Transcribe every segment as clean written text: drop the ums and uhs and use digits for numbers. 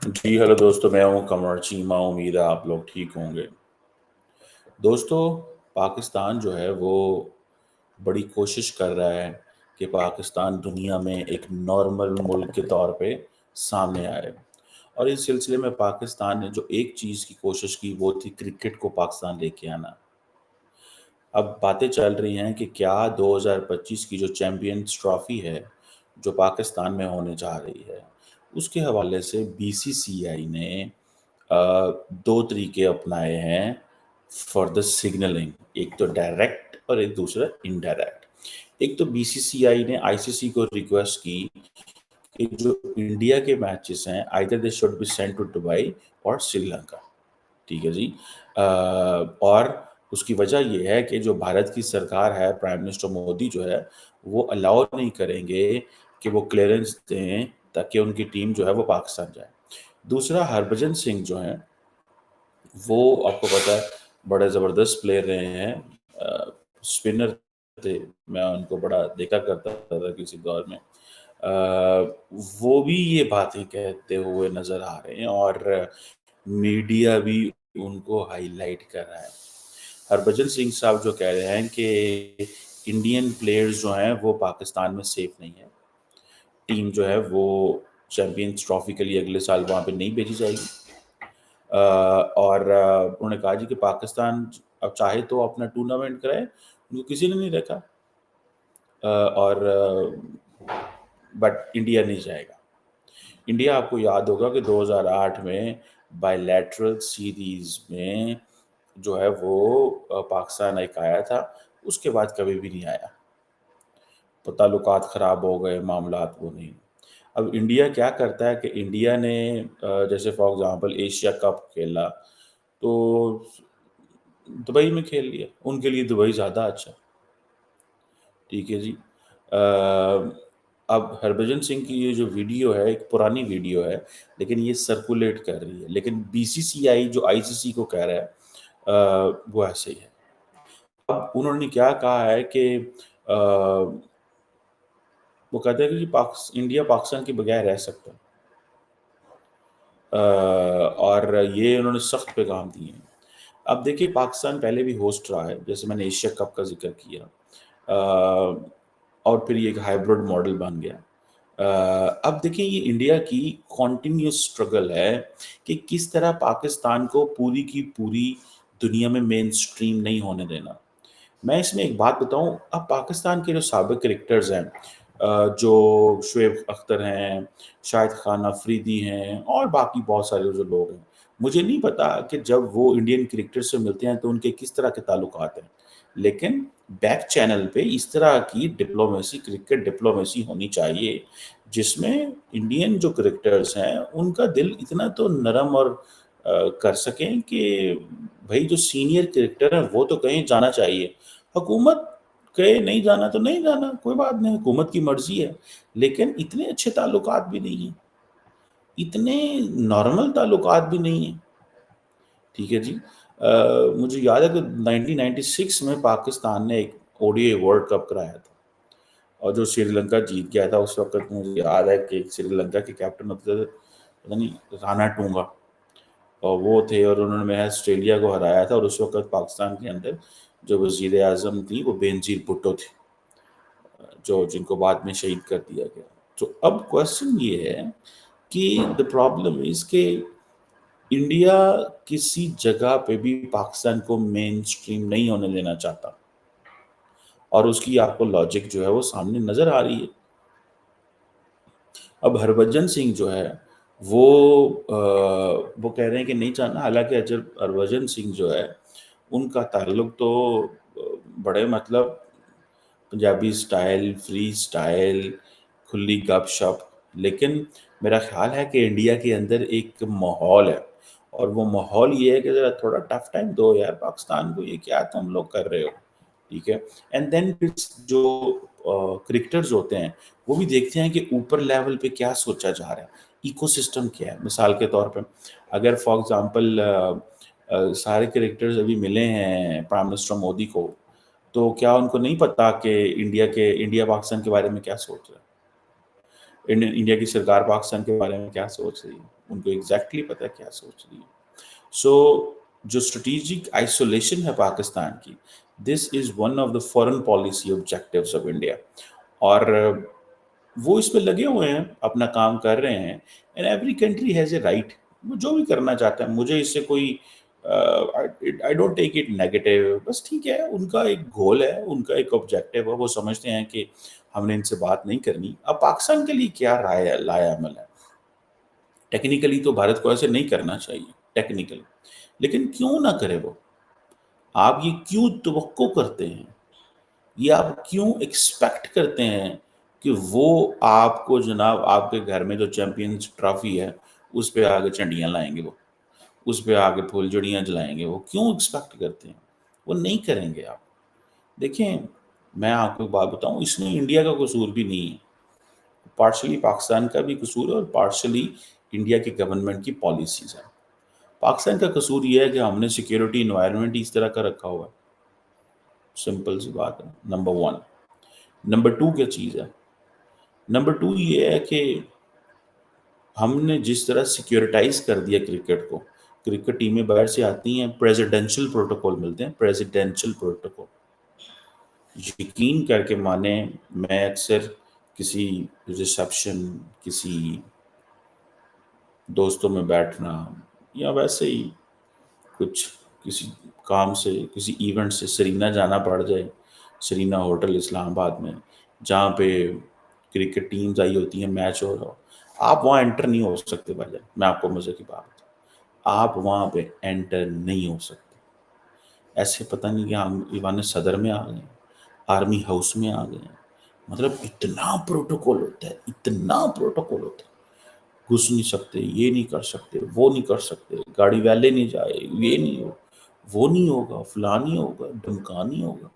جی hello دوستو، میں ہوں قمر چیمہ. امید ہے آپ لوگ ٹھیک ہوں گے. دوستو، پاکستان جو ہے وہ بڑی کوشش کر رہا ہے کہ پاکستان دنیا میں ایک نارمل ملک کے طور پہ سامنے آئے. اور اس سلسلے میں پاکستان نے جو ایک چیز کی کوشش کی وہ تھی کرکٹ کو پاکستان لے کے آنا. اب باتیں چل رہی ہیں کہ کیا 2025 کی جو چیمپئنز ٹرافی ہے جو پاکستان میں ہونے جا رہی ہے اس کے حوالے سے بی سی سی آئی نے دو طریقے اپنائے ہیں فار دا سگنلنگ. ایک تو ڈائریکٹ اور ایک دوسرا انڈائریکٹ. ایک تو بی سی سی آئی نے آئی سی سی کو ریکویسٹ کی کہ جو انڈیا کے میچز ہیں either they should be sent to Dubai اور سری لنکا. ٹھیک ہے جی. اور اس کی وجہ یہ ہے کہ جو بھارت کی سرکار ہے، پرائم منسٹر مودی جو ہے وہ الاؤ نہیں کریں گے کہ وہ کلیئرنس دیں تاکہ ان کی ٹیم جو ہے وہ پاکستان جائے. دوسرا، ہربھجن سنگھ جو ہیں وہ آپ کو پتا ہے بڑے زبردست پلیئر رہے ہیں، اسپنر تھے. میں ان کو بڑا دیکھا کرتا تھا کسی دور میں. وہ بھی یہ باتیں کہتے ہوئے نظر آ رہے ہیں اور میڈیا بھی ان کو ہائی لائٹ کر رہا ہے. ہربھجن سنگھ صاحب جو کہہ رہے ہیں کہ انڈین پلیئرز جو ہیں وہ پاکستان میں سیف نہیں ہے. ٹیم جو ہے وہ چیمپئنز ٹرافی کے لیے اگلے سال وہاں پہ نہیں بھیجی جائے گی. اور انہوں نے کہا جی کہ پاکستان اب چاہے تو اپنا ٹورنامنٹ کرائے، ان کو کسی نے نہیں رکھا. اور بٹ انڈیا نہیں جائے گا. انڈیا آپ کو یاد ہوگا کہ 2008 میں بائی لیٹرل سیریز میں جو ہے وہ پاکستان ایک آیا تھا، اس کے بعد کبھی بھی نہیں آیا. تو تعلقات خراب ہو گئے، معاملات وہ نہیں. اب انڈیا کیا کرتا ہے کہ انڈیا نے جیسے فار ایگزامپل ایشیا کپ کھیلا تو دبئی میں کھیل لیا. ان کے لیے دبئی زیادہ اچھا. ٹھیک ہے جی. اب ہربھجن سنگھ کی یہ جو ویڈیو ہے ایک پرانی ویڈیو ہے لیکن یہ سرکولیٹ کر رہی ہے، لیکن بی سی سی آئی جو آئی سی سی کو کہہ رہا ہے وہ ایسے ہی ہے. اب انہوں نے کیا کہا ہے کہ وہ کہتے ہیں کہ انڈیا پاکستان کے بغیر رہ سکتا ہے. اور یہ انہوں نے سخت پیغام دیے ہیں. اب دیکھیے پاکستان پہلے بھی ہوسٹ رہا ہے، جیسے میں نے ایشیا کپ کا ذکر کیا، اور پھر یہ ایک ہائیبرڈ ماڈل بن گیا. اب دیکھیں یہ انڈیا کی کنٹینیوس سٹرگل ہے کہ کس طرح پاکستان کو پوری کی پوری دنیا میں مین سٹریم نہیں ہونے دینا. میں اس میں ایک بات بتاؤں، اب پاکستان کے جو سابق کرکٹرز ہیں، جو شعیب اختر ہیں، شاہد خان افریدی ہیں اور باقی بہت سارے جو لوگ ہیں، مجھے نہیں پتا کہ جب وہ انڈین کرکٹر سے ملتے ہیں تو ان کے کس طرح کے تعلقات ہیں، لیکن بیک چینل پہ اس طرح کی ڈپلومیسی، کرکٹ ڈپلومیسی ہونی چاہیے جس میں انڈین جو کرکٹرز ہیں ان کا دل اتنا تو نرم اور کر سکیں کہ بھائی جو سینئر کرکٹر ہیں وہ تو کہیں جانا چاہیے. حکومت کہے نہیں جانا تو نہیں جانا، کوئی بات نہیں، حکومت کی مرضی ہے، لیکن اتنے اچھے تعلقات بھی نہیں ہیں، اتنے نارمل تعلقات بھی نہیں ہیں. ٹھیک ہے جی. مجھے یاد ہے کہ 1996 میں پاکستان نے ایک O D a world cup کرایا تھا اور جو سری لنکا جیت گیا تھا. اس وقت مجھے یاد ہے کہ سری لنکا کے کیپٹن ہوتے تھے پتہ نہیں رانا ٹونگا، اور وہ تھے اور انہوں نے آسٹریلیا کو ہرایا تھا. اور اس وقت پاکستان کے اندر جو وزیر اعظم تھی وہ بینظیر بھٹو تھی، جن کو بعد میں شہید کر دیا گیا. تو اب کوشچن یہ ہے کہ the problem is کہ انڈیا کسی جگہ پہ بھی پاکستان کو مین سٹریم نہیں ہونے دینا چاہتا، اور اس کی آپ کو لاجک جو ہے وہ سامنے نظر آ رہی ہے. اب ہربھجن سنگھ جو ہے وہ کہہ رہے ہیں کہ نہیں چاہنا، حالانکہ ہربھجن سنگھ جو ہے ان کا تعلق تو بڑے مطلب پنجابی سٹائل، فری سٹائل، کھلی گپ شپ، لیکن میرا خیال ہے کہ انڈیا کے اندر ایک ماحول ہے اور وہ ماحول یہ ہے کہ ذرا تھوڑا ٹف ٹائم دو یار پاکستان کو، یہ کیا تم لوگ کر رہے ہو. ٹھیک ہے. اینڈ دین جو کرکٹرز ہوتے ہیں وہ بھی دیکھتے ہیں کہ اوپر لیول پہ کیا سوچا جا رہا ہے، ایکو سسٹم کیا ہے. مثال کے طور پہ اگر فار ایگزامپل سارے کرکٹرز ابھی ملے ہیں پرائم منسٹر مودی کو، تو کیا ان کو نہیں پتا کہ انڈیا پاکستان کے بارے میں کیا سوچ رہا ہے. انڈیا کی سرکار پاکستان کے بارے میں کیا سوچ رہی ہے، ان کو ایگزیکٹلی پتہ ہے کیا سوچ رہی ہے. سو جو اسٹریٹجک آئسولیشن ہے پاکستان کی، this is one of the foreign policy objectives of India. اور وہ اس پہ لگے ہوئے ہیں، اپنا کام کر رہے ہیں. And every country has a right, وہ جو بھی کرنا چاہتا ہے. مجھے اس سے کوئی I don't take it negative. بس ٹھیک ہے، ان کا ایک گول ہے، ان کا ایک آبجیکٹیو ہے. وہ سمجھتے ہیں کہ ہم نے ان سے بات نہیں کرنی. اب پاکستان کے لیے کیا رائے لایا عمل ہے؟ ٹیکنیکلی تو بھارت کو ایسے نہیں کرنا چاہیے ٹیکنیکلی، لیکن کیوں نہ کرے وہ؟ آپ یہ کیوں توقع کرتے ہیں، یہ آپ کیوں ایکسپیکٹ کرتے ہیں کہ وہ آپ کو جناب آپ کے گھر میں جو چیمپئنز ٹرافی ہے اس پہ آگے چنڈیاں لائیں گے، وہ اس پہ آگے پھول جڑیاں جلائیں گے؟ وہ کیوں ایکسپیکٹ کرتے ہیں؟ وہ نہیں کریں گے. آپ دیکھیں، میں آپ کو ایک بات بتاؤں، اس میں انڈیا کا قصور بھی نہیں ہے. پارشلی پاکستان کا بھی قصور ہے اور پارشلی انڈیا کی گورنمنٹ کی پالیسیز ہیں. پاکستان کا قصور یہ ہے کہ ہم نے سیکیورٹی انوائرمنٹ اس طرح کا رکھا ہوا ہے. سمپل سی بات ہے، نمبر ون. نمبر ٹو کیا چیز ہے؟ نمبر ٹو یہ ہے کہ ہم نے جس طرح سیکیورٹائز کر دیا کرکٹ کو. کرکٹ ٹیمیں باہر سے آتی ہیں، پریزیڈینشل پروٹوکول ملتے ہیں، پریزیڈینشل پروٹوکول. یقین کر کے مانیں، میں اکثر کسی ریسیپشن، کسی دوستوں میں بیٹھنا یا ویسے ہی کچھ کسی کام سے، کسی ایونٹ سے سرینا جانا پڑ جائے، سرینا ہوٹل اسلام آباد میں جہاں پہ کرکٹ ٹیمز آئی ہوتی ہیں، میچ ہو رہا ہو، آپ وہاں انٹر نہیں ہو سکتے بھائی جان. میں آپ کو مزے کی بات بتاؤں، آپ وہاں پہ انٹر نہیں ہو سکتے. ایسے پتہ نہیں کہ ہم ایوان صدر میں آ گئے ہیں، آرمی ہاؤس میں آ گئے ہیں. مطلب اتنا پروٹوکول ہوتا ہے، اتنا پروٹوکول ہوتا ہے. گھس نہیں سکتے، یہ نہیں کر سکتے، وہ نہیں کر سکتے، گاڑی ویلے نہیں جائے، یہ نہیں ہو، وہ نہیں ہوگا، فلاں نہیں ہوگا، ڈھمکا نہیں ہوگا.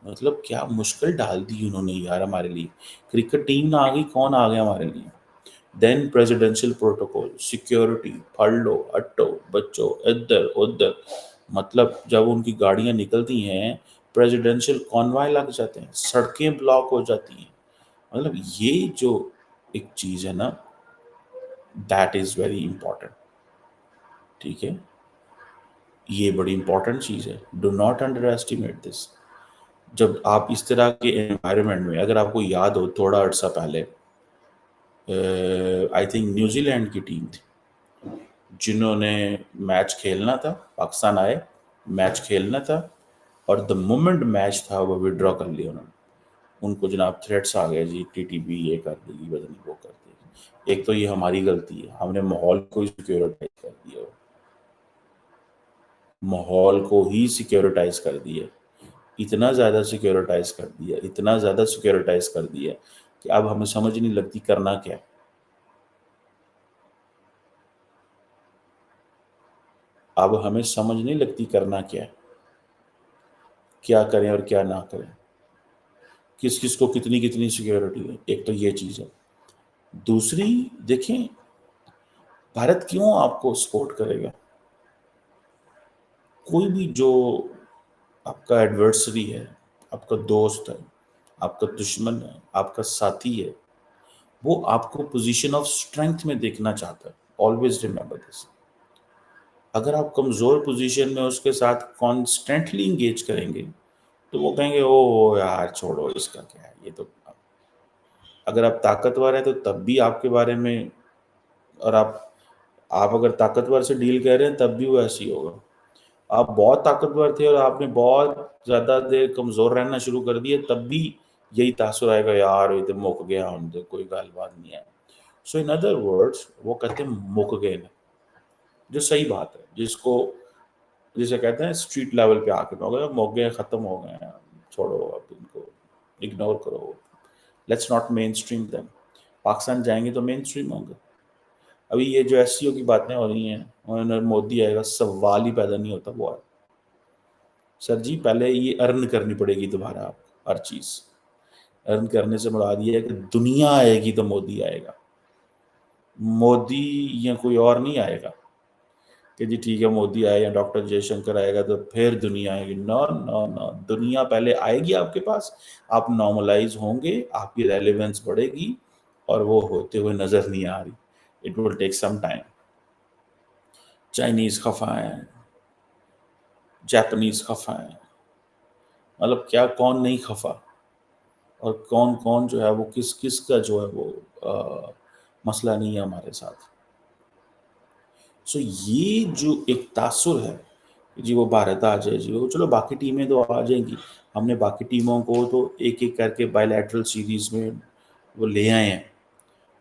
مطلب کیا مشکل ڈال دی انہوں نے یار ہمارے لیے. کرکٹ ٹیم نہ آ گئی، کون آ گیا ہمارے لیے؟ دین پریزیڈینشل پروٹوکول، سیکیورٹی، پھڑ لو ہٹو بچو ادھر ادھر. مطلب جب ان کی گاڑیاں نکلتی ہیں، پریزیڈینشل کانوائے لگ جاتے ہیں، سڑکیں بلاک ہو جاتی ہیں. مطلب یہ جو ایک چیز ہے نا، دیٹ از ویری امپورٹنٹ. ٹھیک ہے، یہ بڑی امپورٹنٹ چیز ہے. ڈو ناٹ انڈر ایسٹیمیٹ دس. جب آپ اس طرح کے انوائرمنٹ میں، اگر آپ کو یاد ہو تھوڑا عرصہ پہلے آئی تھنک نیوزی لینڈ کی ٹیم تھی جنہوں نے میچ کھیلنا تھا، پاکستان آئے، میچ کھیلنا تھا، اور دا مومنٹ میچ تھا وہ ودرا کر لیا انہوں نے. ان کو جناب تھریٹس آ گئے، جی ٹی ٹی بی یہ کر دے گی، بدن وہ کر دے گی. ایک تو یہ ہماری غلطی ہے، ہم نے ماحول کو ہی سیکیورٹائز کر دیا، ماحول کو ہی سیکیورٹائز کر دیا. اتنا زیادہ سیکیورٹائز کر دیا، اتنا زیادہ سیکیورٹائز کر دیا کہ اب ہمیں سمجھ نہیں لگتی کرنا کیا. اب ہمیں سمجھ نہیں لگتی کرنا کیا کریں اور کیا نہ کریں، کس کس کو کتنی کتنی سیکیورٹی ہے. ایک تو یہ چیز ہے. دوسری دیکھیں، بھارت کیوں آپ کو سپورٹ کرے گا؟ کوئی بھی جو آپ کا ایڈورسری ہے، آپ کا دوست ہے، آپ کا دشمن ہے، آپ کا ساتھی ہے، وہ آپ کو پوزیشن آف اسٹرینتھ میں دیکھنا چاہتا ہے. Always remember this. اگر آپ کمزور پوزیشن میں اس کے ساتھ کانسٹنٹلی انگیج کریں گے تو وہ کہیں گے او یار چھوڑو، اس کا کیا ہے یہ تو. اگر آپ طاقتور ہیں تو تب بھی آپ کے بارے میں، اور آپ اگر طاقتور سے ڈیل کر رہے ہیں تب بھی وہ ایسی ہوگا. آپ بہت طاقتور تھے اور آپ نے بہت زیادہ دیر کمزور رہنا شروع کر دیا، تب بھی یہی تاثر آئے گا، یار یہ تو مک گیا، ہم تو کوئی گال بات نہیں ہے. سو ان ادر ورڈس وہ کہتے ہیں مک گئے نا، جو صحیح بات ہے، جسے کہتے ہیں اسٹریٹ لیول پہ آ کے ہو گئے، مک گئے، ختم ہو گئے ہیں، چھوڑو اب ان کو اگنور کرو. Let's not mean stream them. Pakistan جائیں گے تو مین اسٹریم ہوں گے. ابھی یہ جو ایس سی او کی باتیں ہو رہی ہیں، اور مودی آئے گا، سوال ہی پیدا نہیں ہوتا. وہ سر جی پہلے یہ ارن کرنی پڑے گی دوبارہ. آپ ہر چیز ارن کرنے سے مراد یہ ہے کہ دنیا آئے گی تو مودی آئے گا. مودی یا کوئی اور نہیں آئے گا کہ جی ٹھیک ہے مودی آئے یا ڈاکٹر جے شنکر آئے گا تو پھر دنیا آئے گی. نو نو نو، دنیا پہلے آئے گی آپ کے پاس، آپ نارملائز ہوں گے، آپ کی ریلیونس بڑھے گی، اور وہ ہوتے ہوئے نظر نہیں آ رہی. It will take some time. Chinese خفا ہیں, جاپنیز خفا ہیں, مطلب کیا کون نہیں خفا, اور کون کون جو ہے وہ کس کس کا جو ہے وہ مسئلہ نہیں ہے ہمارے ساتھ. سو یہ جو ایک تاثر ہے جی وہ بھارت آ جائے جی, وہ چلو باقی ٹیمیں تو آ جائیں گی. ہم نے باقی ٹیموں کو تو ایک ایک کر کے بائی لیٹرل سیریز میں وہ لے آئے ہیں,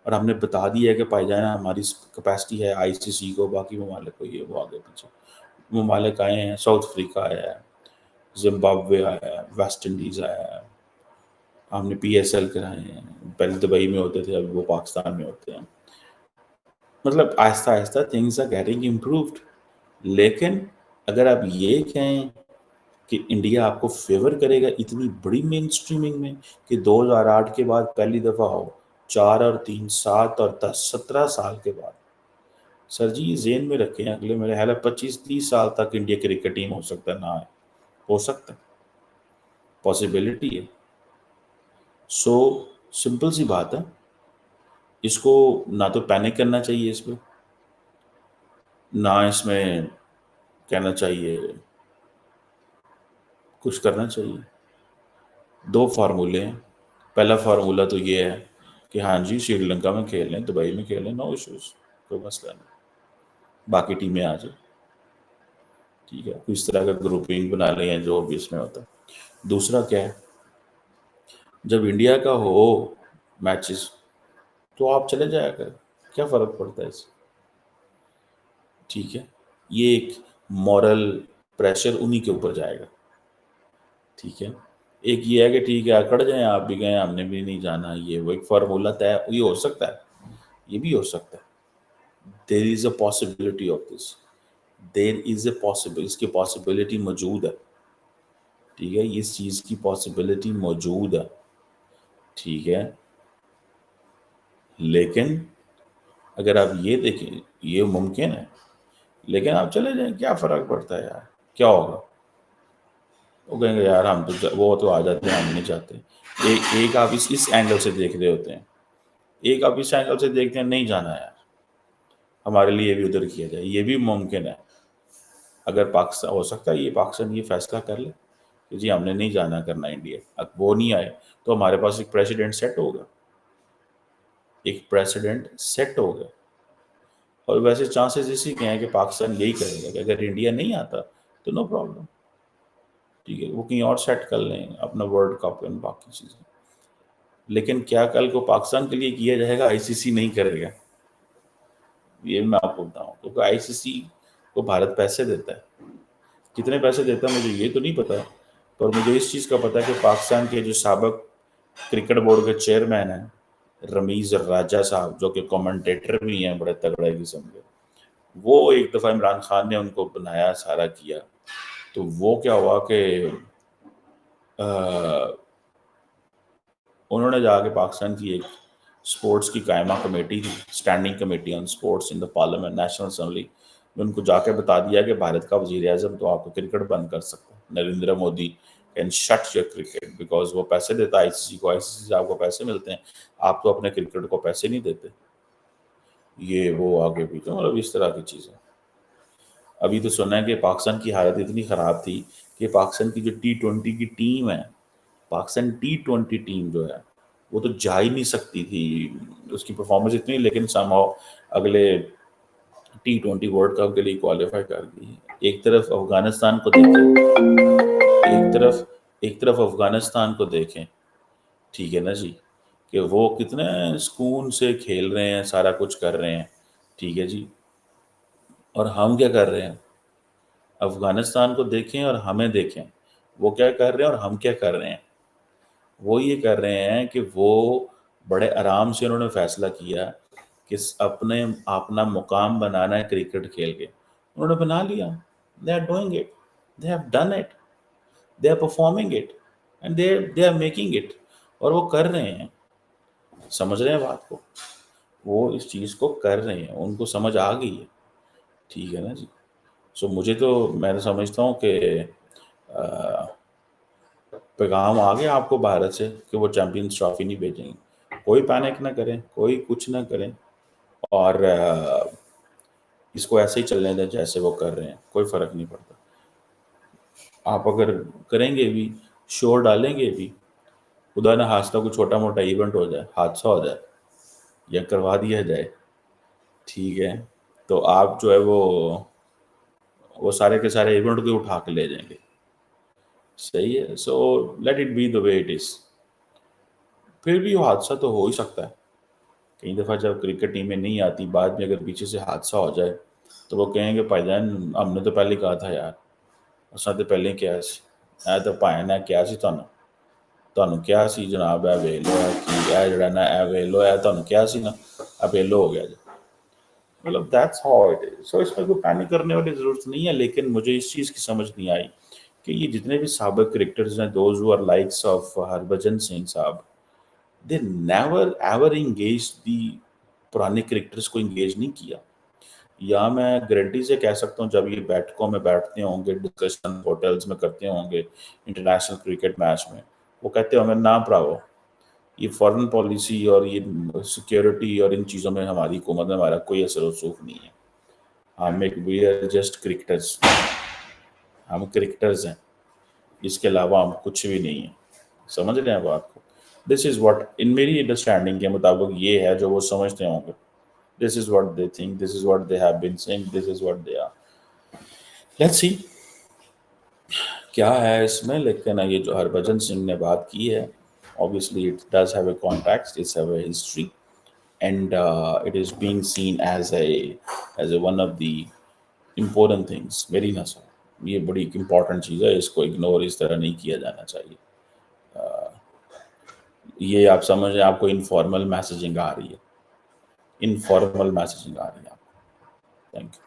اور ہم نے بتا دیا ہے کہ پائی جانا ہماری کیپیسٹی ہے آئی سی سی کو, باقی ممالک کو, یہ وہ آگے پیچھے ممالک آئے ہیں. ساؤتھ افریقہ آیا ہے, زمبابوے آیا ہے, ویسٹ انڈیز آیا ہے, ہم نے پی ایس ایل کرائے ہیں. پہلے دبئی میں ہوتے تھے, اب وہ پاکستان میں ہوتے ہیں. مطلب آہستہ آہستہ تھنگز آر گیٹنگ امپرووڈ. لیکن اگر آپ یہ کہیں کہ انڈیا آپ کو فیور کرے گا اتنی بڑی مین اسٹریمنگ میں کہ 2008 کے بعد پہلی دفعہ ہو, 4 اور 3 7 اور 10 17 سال کے بعد. سر جی یہ ذہن میں رکھیں, اگلے میرے خیال ہے 25-30 سال تک انڈیا کرکٹ ٹیم ہو سکتا ہے, نہ ہو سکتا ہے, پاسبلٹی ہے. سو سمپل سی بات ہے, اس کو نہ تو پینک کرنا چاہیے, اس پہ نہ اس میں کہنا چاہیے کچھ کرنا چاہیے. 2 فارمولے ہیں. پہلا فارمولہ تو یہ ہے کہ ہاں جی سری لنکا میں کھیل لیں, دبئی میں کھیل لیں, نو ایشوز, کوئی مسئلہ نہیں, باقی ٹیمیں آ جائیں. ٹھیک ہے, اس طرح کا گروپنگ بنا لیں یا جو بھی اس میں ہوتا ہے. دوسرا کیا ہے, جب انڈیا کا ہو میچز تو آپ چلے جایا کریں, کیا فرق پڑتا ہے اس سے. ٹھیک ہے, یہ ایک مورل پریشر انہی کے اوپر جائے گا. ٹھیک ہے, ایک یہ ہے کہ ٹھیک ہے اکڑ جائیں, آپ بھی گئے ہم نے بھی نہیں جانا, یہ وہ ایک فارمولہ طے, یہ ہو سکتا ہے, یہ بھی ہو سکتا ہے. There is a possibility of this, there is a possible, اس کی پاسبلٹی موجود ہے. ٹھیک ہے, اس چیز کی پاسبلٹی موجود ہے. ٹھیک ہے, لیکن اگر آپ یہ دیکھیں یہ ممکن ہے, لیکن آپ چلے جائیں, کیا فرق پڑتا ہے یار, کیا ہوگا. وہ کہیں گے یار ہم تو وہ تو آ جاتے ہیں, ہم نہیں چاہتے. ایک آپ اس اینگل سے دیکھ رہے ہوتے ہیں, ایک آپ اس اینگل سے دیکھتے ہیں نہیں جانا یار, ہمارے لیے بھی ادھر کیا جائے. یہ بھی ممکن ہے. اگر پاکستان ہو سکتا ہے یہ پاکستان یہ فیصلہ کر لے کہ جی ہم نے نہیں جانا کرنا انڈیا, اب وہ نہیں آئے تو ہمارے پاس ایک پریسیڈنٹ سیٹ ہوگا, ایک پریسیڈنٹ سیٹ ہوگا. اور ویسے چانسز اسی کے ہیں کہ پاکستان یہی کرے گا کہ اگر انڈیا نہیں آتا تو نو پرابلم. ٹھیک ہے, وہ کہیں اور سیٹ کر لیں اپنا ورلڈ کپ اینڈ باقی چیزیں. لیکن کیا کل کو پاکستان کے لیے کیا جائے گا, آئی سی سی نہیں کرے گا. یہ میں آپ کو بتاؤں, کیونکہ آئی سی سی کو بھارت پیسے دیتا ہے. کتنے پیسے دیتا ہے مجھے یہ تو نہیں پتا, پر مجھے اس چیز کا پتا ہے کہ پاکستان کے جو سابق کرکٹ بورڈ کے چیئرمین ہیں رمیز راجہ صاحب, جو کہ کمنٹیٹر بھی ہیں بڑے تگڑے قسم کے, وہ ایک دفعہ عمران خان نے ان کو بنایا, سارا کیا, تو وہ کیا ہوا کہ انہوں نے جا کے پاکستان کی ایک سپورٹس کی قائمہ کمیٹی تھی, standing committee on sports in the parliament, national assembly میں, ان کو جا کے بتا دیا کہ بھارت کا وزیر اعظم تو آپ کو کرکٹ بند کر سکتا ہے, Narendra Modi can shut your cricket, because وہ پیسے دیتا ہے آئی سی سی کو, آئی سی سی سے آپ کو پیسے ملتے ہیں, آپ تو اپنے کرکٹ کو پیسے نہیں دیتے. یہ وہ آگے بھی تو مطلب اس طرح کی چیزیں. ابھی تو سنا ہے کہ پاکستان کی حالت اتنی خراب تھی کہ پاکستان کی جو T20 کی ٹیم ہے, پاکستان T20 ٹیم جو ہے وہ تو جا ہی نہیں سکتی تھی, اس کی پرفارمنس اتنی, لیکن somehow اگلے T20 ورلڈ کپ کے لیے کوالیفائی کر گئی. ایک طرف افغانستان کو دیکھیں, ایک طرف افغانستان کو دیکھیں, ٹھیک ہے نا جی, کہ وہ کتنے سکون سے کھیل رہے ہیں, سارا کچھ کر رہے ہیں. ٹھیک ہے جی, اور ہم کیا کر رہے ہیں, افغانستان کو دیکھیں اور ہمیں دیکھیں, وہ کیا کر رہے ہیں اور ہم کیا کر رہے ہیں. وہ یہ کر رہے ہیں کہ وہ بڑے آرام سے انہوں نے فیصلہ کیا کہ اپنا مقام بنانا ہے کرکٹ کھیل کے, انہوں نے بنا لیا. they are doing it, they have done it, they are performing it, and they are making it, اور وہ کر رہے ہیں, سمجھ رہے ہیں بات کو, وہ اس چیز کو کر رہے ہیں, ان کو سمجھ آ گئی ہے. ٹھیک ہے نا جی. سو مجھے تو میں تو سمجھتا ہوں کہ پیغام آ گیا آپ کو بھارت سے کہ وہ چیمپئنز ٹرافی نہیں بھیجیں گے. کوئی پینک نہ کریں، کوئی کچھ نہ کریں، اور اس کو ایسے ہی چلنے دیں جیسے وہ کر رہے ہیں، کوئی فرق نہیں پڑتا۔ آپ اگر کریں گے بھی، شور ڈالیں گے بھی، خدا نہ خواستہ کوئی چھوٹا موٹا ایونٹ ہو جائے، حادثہ ہو جائے یا کروا دیا جائے، ٹھیک ہے، تو آپ جو ہے وہ سارے کے سارے ایونٹ کو اٹھا کے لے جائیں گے، صحیح ہے۔ So let it be the way it is. پھر بھی وہ حادثہ تو ہو ہی سکتا ہے، کئی دفعہ جب کرکٹ ٹیمیں نہیں آتی، بعد میں اگر پیچھے سے حادثہ ہو جائے تو وہ کہیں گے بھائی جان ہم نے تو پہلے کہا تھا یار، اس نے تو پہلے کیا سی اے تو بھائی نے کیا سی ਤੁਹਾਨੂੰ ਕਿਹਾ ਸੀ ਜਨਾਬ ਇਹ ਵੇਖ ਲਓ ਕਿ ਇਹ ਜਿਹੜਾ ਨਾ ਇਹ ਵੇਖ ਲਓ ਇਹ ਤੁਹਾਨੂੰ ਕਿਹਾ ਸੀ ਨਾ ਇਹ ਵੇਲੋ ਹੋ ਗਿਆ جی۔ مطلب دیٹس ہاؤ اٹ از۔ سو اس میں کوئی پینک کرنے والی ضرورت نہیں ہے، لیکن مجھے اس چیز کی سمجھ نہیں آئی کہ یہ جتنے بھی سابق کرکٹرز ہیں، those who are likes of Harbhajan Singh صاحب، they never ever engage the, پرانے کرکٹرز کو انگیج نہیں کیا۔ یا میں گارنٹی سے کہہ سکتا ہوں جب یہ بیٹھکوں میں بیٹھتے ہوں گے، ڈسکشن ہوٹلز میں کرتے ہوں گے انٹرنیشنل کرکٹ میچ میں، وہ کہتے ہوں گے نہ پراؤ، یہ فارن پالیسی اور یہ سیکیورٹی اور ان چیزوں میں ہماری حکومت میں ہمارا کوئی اثر و رسوخ نہیں ہے، ہم ایک وی آر جسٹ کرکٹرز، ہم کرکٹرز ہیں، اس کے علاوہ ہم کچھ بھی نہیں ہیں۔ سمجھ رہے ہیں بات کو؟ دس از واٹ ان میری انڈرسٹینڈنگ کے مطابق یہ ہے جو وہ سمجھتے ہوں گے، this is what they think, this is what they have been seeing, this is what they are. Let's see کیا ہے اس میں، لیکن یہ جو ہربھجن سنگھ نے بات کی ہے، obviously it does have a context, it's have a history, and it is being seen as a one of the important things۔ میری نظر یہ بڑی امپورٹنٹ چیز ہے، اس کو اگنور اس طرح نہیں کیا جانا چاہیے۔ یہ آپ سمجھ رہے ہیں آپ کو انفارمل میسیجنگ آ رہی ہے، انفارمل میسیجنگ آ رہی ہے آپ کو۔ Thank you.